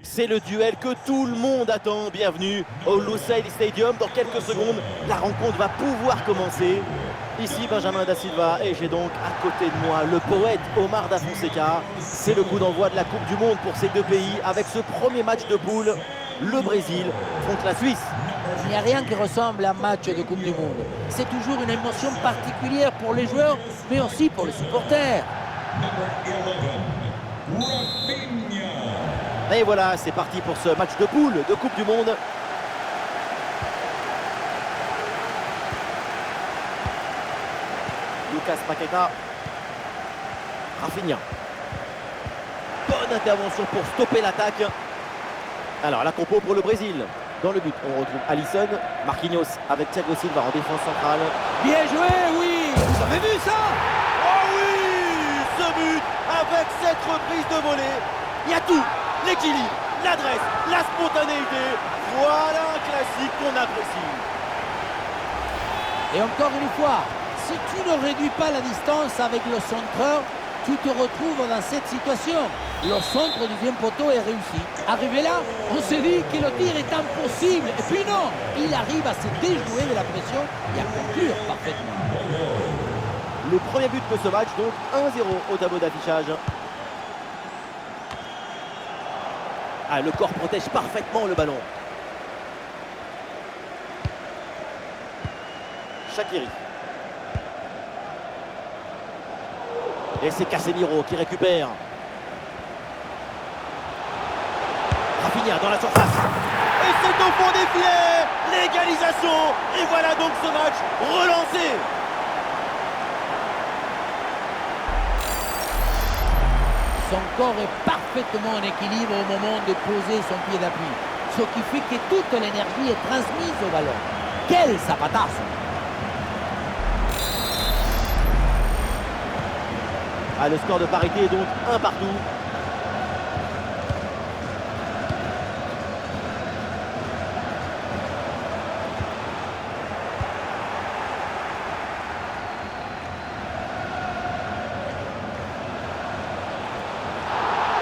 C'est le duel que tout le monde attend. Bienvenue au Lusail Stadium. Dans quelques secondes, la rencontre va pouvoir commencer. Ici, Benjamin Da Silva et j'ai donc à côté de moi le poète Omar Da Fonseca. C'est le coup d'envoi de la Coupe du Monde pour ces deux pays avec ce premier match de poule, le Brésil contre la Suisse. Il n'y a rien qui ressemble à un match de Coupe du Monde. C'est toujours une émotion particulière pour les joueurs, mais aussi pour les supporters. Et voilà, c'est parti pour ce match de poule de Coupe du Monde. Lucas Paqueta. Rafinha. Bonne intervention pour stopper l'attaque. Alors, la compo pour le Brésil. Dans le but, on retrouve Alisson, Marquinhos avec Thiago Silva en défense centrale. Bien joué, oui! Vous avez vu ça? Oh oui! Ce but avec cette reprise de volée. Il y a tout. L'équilibre, l'adresse, la spontanéité. Voilà un classique qu'on apprécie. Et encore une fois, si tu ne réduis pas la distance avec le centreur, tu te retrouves dans cette situation. Le centre du deuxième poteau est réussi. Arrivé là, on s'est dit que le tir est impossible. Et puis non, il arrive à se déjouer de la pression et à conclure parfaitement. Le premier but de ce match, donc 1-0 au tableau d'affichage. Ah, le corps protège parfaitement le ballon. Shaqiri. Et c'est Casemiro qui récupère. Rafinha dans la surface. Et c'est au fond des filets. L'égalisation. Et voilà donc ce match relancé. Son corps est parfaitement en équilibre au moment de poser son pied d'appui. Ce qui fait que toute l'énergie est transmise au ballon. Quel zapatazo! Ah, le score de parité est donc 1 partout.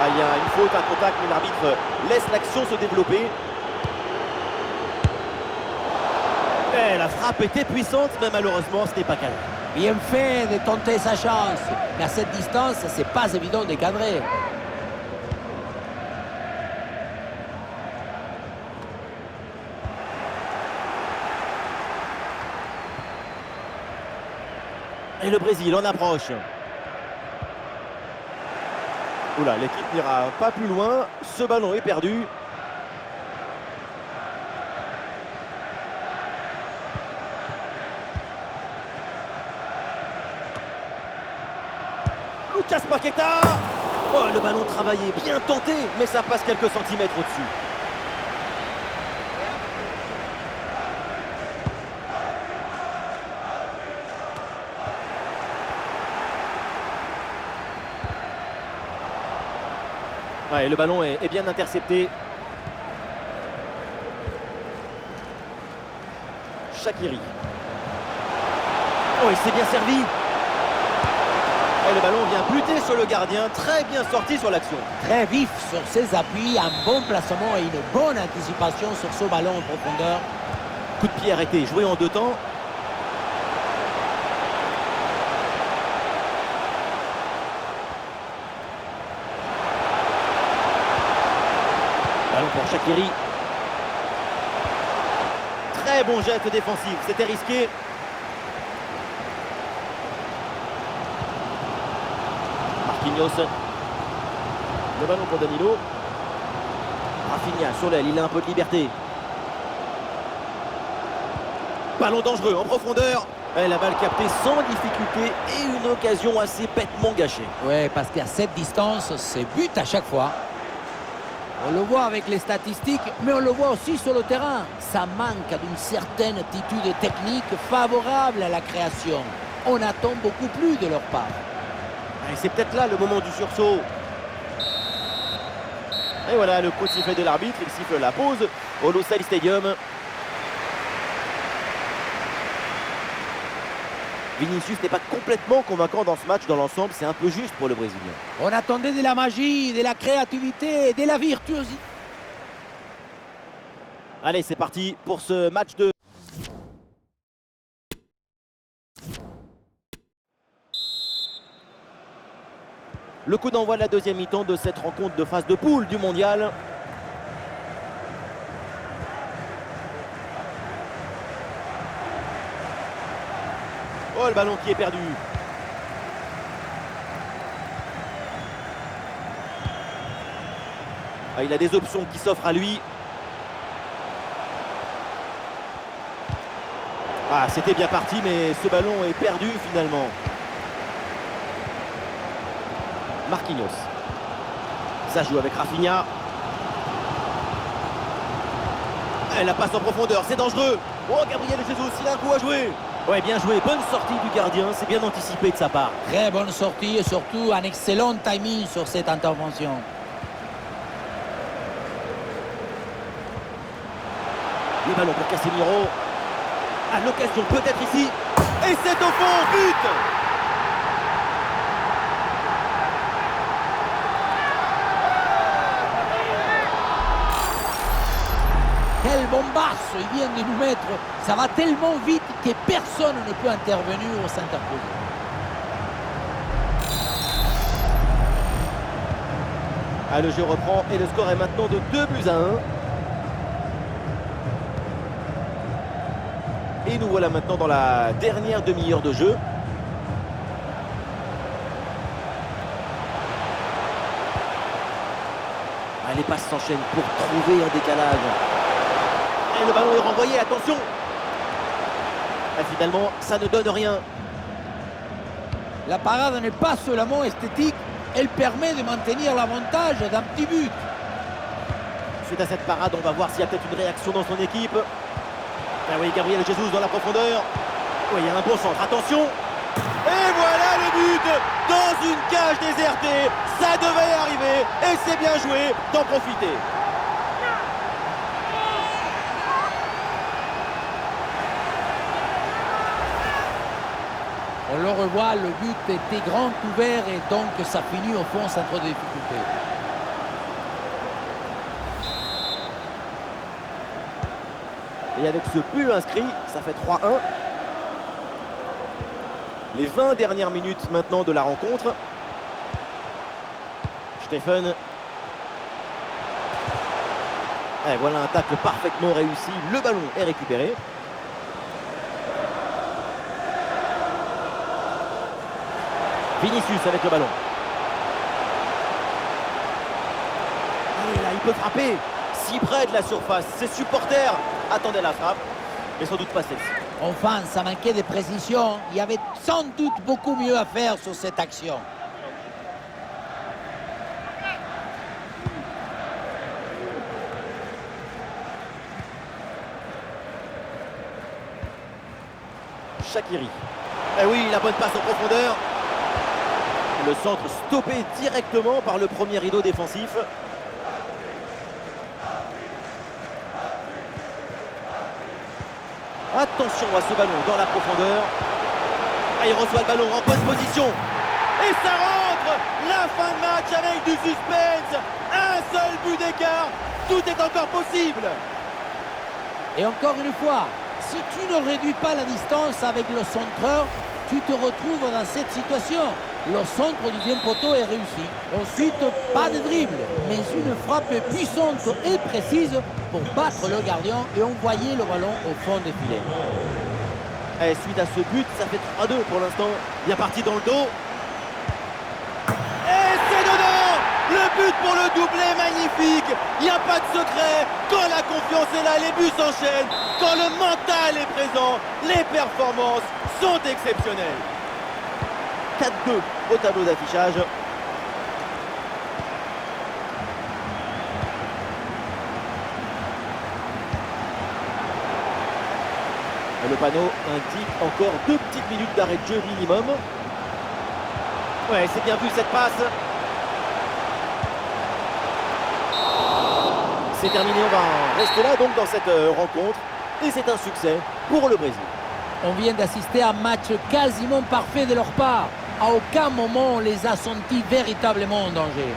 Ah, il y a une faute, un contact, mais l'arbitre laisse l'action se développer. Et la frappe était puissante, mais malheureusement, ce n'est pas calme. Bien fait de tenter sa chance. Mais à cette distance, c'est pas évident de cadrer. Et le Brésil en approche. Oula, l'équipe n'ira pas plus loin. Ce ballon est perdu. Lucas Paqueta. Oh, le ballon travaillé, bien tenté, mais ça passe quelques centimètres au-dessus. Ouais, le ballon est bien intercepté. Shaqiri. Oh, il s'est bien servi. Et le ballon vient buter sur le gardien. Très bien sorti sur l'action. Très vif sur ses appuis, un bon placement et une bonne anticipation sur ce ballon en profondeur. Coup de pied arrêté, joué en 2 temps. Ballon pour Shaqiri. Très bon geste défensif, c'était risqué. Marquinhos. Le ballon pour Danilo. Rafinha sur l'aile, il a un peu de liberté. Ballon dangereux en profondeur. Et la balle captée sans difficulté et une occasion assez bêtement gâchée. Ouais, parce qu'à cette distance, c'est but à chaque fois. On le voit avec les statistiques, mais on le voit aussi sur le terrain. Ça manque d'une certaine attitude technique favorable à la création. On attend beaucoup plus de leur part. Et c'est peut-être là le moment du sursaut. Et voilà le coup de sifflet de l'arbitre. Il siffle la pause au Lusail Stadium. Vinicius n'est pas complètement convaincant dans ce match. Dans l'ensemble, c'est un peu juste pour le Brésilien. On attendait de la magie, de la créativité, de la virtuosité. Allez, c'est parti pour ce match de... Le coup d'envoi de la deuxième mi-temps de cette rencontre de phase de poule du mondial. Oh, le ballon qui est perdu. Ah, il a des options qui s'offrent à lui. Ah, c'était bien parti, mais ce ballon est perdu finalement. Marquinhos. Ça joue avec Rafinha. Et la passe en profondeur, c'est dangereux. Oh, Gabriel Jesus, il a un coup à jouer. Ouais, bien joué, bonne sortie du gardien, c'est bien anticipé de sa part. Très bonne sortie et surtout un excellent timing sur cette intervention. Le ballon pour Casemiro. À l'occasion peut-être ici. Et c'est au fond, but! Quel bombasse il vient de nous mettre. Ça va tellement vite que personne ne peut intervenir ou s'interposer. Ah, le jeu reprend et le score est maintenant de 2-1. Et nous voilà maintenant dans la dernière demi-heure de jeu. Ah, les passes s'enchaînent pour trouver un décalage. Et le ballon est renvoyé, attention. Et finalement, ça ne donne rien. La parade n'est pas seulement esthétique, elle permet de maintenir l'avantage d'un petit but. Suite à cette parade, on va voir s'il y a peut-être une réaction dans son équipe. Ah oui, Gabriel Jesus dans la profondeur. Oui, il y a un bon centre, attention. Et voilà le but dans une cage désertée. Ça devait arriver et c'est bien joué d'en profiter. On le revoit, le but était grand ouvert et donc ça finit au fond sans trop de difficultés. Et avec ce but inscrit, ça fait 3-1. Les 20 dernières minutes maintenant de la rencontre. Stephen. Et voilà un tacle parfaitement réussi. Le ballon est récupéré. Vinicius avec le ballon. Et là, il peut frapper. Si près de la surface. Ses supporters attendaient la frappe. Mais sans doute pas celle-ci. Enfin, ça manquait de précision. Il y avait sans doute beaucoup mieux à faire sur cette action. Shaqiri. Et oui, la bonne passe en profondeur. Le centre stoppé directement par le premier rideau défensif. Attention à ce ballon dans la profondeur. Ah, il reçoit le ballon en bonne position. Et ça rentre. La fin de match avec du suspense. Un seul but d'écart. Tout est encore possible. Et encore une fois, si tu ne réduis pas la distance avec le centreur, tu te retrouves dans cette situation. Le centre du deuxième poteau est réussi. Ensuite, pas de dribble, mais une frappe puissante et précise pour battre le gardien et envoyer le ballon au fond des filets. Et suite à ce but, ça fait 3-2 pour l'instant. Bien parti dans le dos. Et c'est dedans. Le but pour le doublé, magnifique. Il n'y a pas de secret. Quand la confiance est là, les buts s'enchaînent. Quand le mental est présent, les performances sont exceptionnelles. 4-2 au tableau d'affichage. Le panneau indique encore 2 petites minutes d'arrêt de jeu minimum. Ouais, c'est bien vu cette passe. C'est terminé, on va rester là donc dans cette rencontre. Et c'est un succès pour le Brésil. On vient d'assister à un match quasiment parfait de leur part. À aucun moment on les a sentis véritablement en danger.